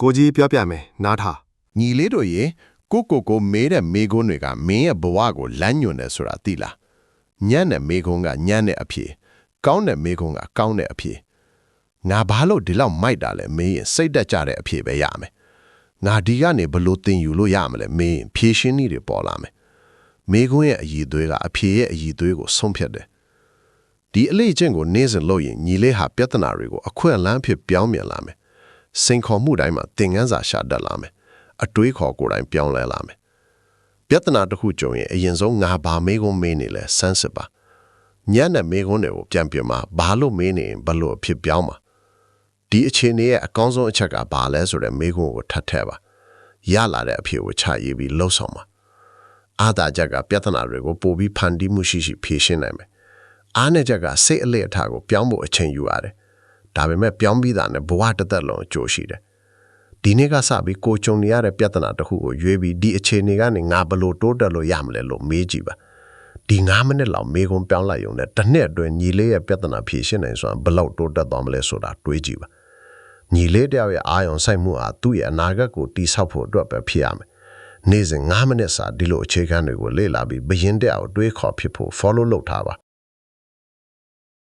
ကိုကြီးပြောပြမယ်နားထား ညီလေးတို့ရေကိုမေးတဲ့မေကွန်းတွေကမင်းရဲ့ဘဝကိုလမ်းညွှန်တယ်ဆိုတာသိလားညံ့တဲ့မေကွန်းကညံ့တဲ့အဖြစ်ကောင်းတဲ့မေကွန်းကကောင်းတဲ့အဖြစ်ငါဘာလို့ဒီလောက်မိုက်တာလဲမင်းရင်စိတ်တက်ကြတဲ့အဖြစ်ပဲရမယ်ငါဒီကနေဘလို့တင်ယူလို့ရမလဲမင်းဖြည့်ရှင်းနည်းတွေပေါ်လာမယ်မေကွန်းရဲ့အည်သွေးကအဖြစ်ရဲ့အည်သွေးကိုဆုံးဖြတ်တယ်ဒီအလေးချင်းကိုနေ့စဉ်လုပ်ရင်ညီလေးဟာပြဿနာတွေကိုအခွင့်အလမ်းဖြစ်ပြောင်းမြင်လာမယ်စိန်ခေါ်မှုတိုင်းမှာသင်ခန်းစာရှာတတ်လာမယ်အတွေးခေါ်ကိုယ်တိုင်ပြောင်းလဲလာမယ်ပြဿနာတစ်ခုကြုံရင်အရင်ဆုံးငါဘာမေးခွန်းမေးနေလဲစမ်းစစ်ပါညံ့တဲ့မေးခွန်းတွေကိုပြန်ပြမှာဘာလို့မေးနေရင်ဘလို့ဖြစ်ပြောင်းမှာဒီအခြေအနေရဲ့အကောင်းဆုံးအချက်ကဘာလဲဆိုတဲ့မေးခွန်းကိုထပ်ထည့်ပါရလာတဲ့အဖြစ်ကိုချရေးပြီးလှုပ်ဆောင်ပါအားသာချက်ကပြဿနာတွေကိုပိုပြီးဖန်တီးမှုရှိဖြေရှင်းနိုင်မယ်အားနည်းချက်ကစိတ်အလက်အထားကိုပြောင်းဖို့အချိန်ယူရတယ်ဒါပေမဲ့ပြောင်းပြီးတာနဲ့ဘဝတစ်သက်လုံးအကျိုးရှိတယ်ဒီနေ့ကစပြီးကိုကြုံနေရတဲ့ပြဿနာတစ်ခုကိုရွေးပြီးဒီအခြေအနေကနေငါဘလို့တိုးတက်လို့ရမလဲလို့မေးကြည့်ပါဒီ9မိနစ်လောက်မေးခွန်းပြောင်းလိုက်ရုံနဲ့တစ်နှစ်အတွင်းညီလေးရဲ့ပြဿနာဖြေရှင်းနိုင်စွမ်းဘလို့တိုးတက်သွားမလဲဆိုတာတွေးကြည့်ပါညီလေးတယောက်ရဲ့အာရုံစိုက်မှုအားသူ့ရဲ့အနာဂတ်ကိုတည်ဆောက်ဖို့အတွက်ပဲဖြစ်ရမယ်နေ့စဉ်9မိနစ်စာဒီလိုအခြေခံတွေကိုလေ့လာပြီးဘယင်းတရားကိုတွေးခေါ်ဖြစ်ဖို့ follow လုပ်ထားပါ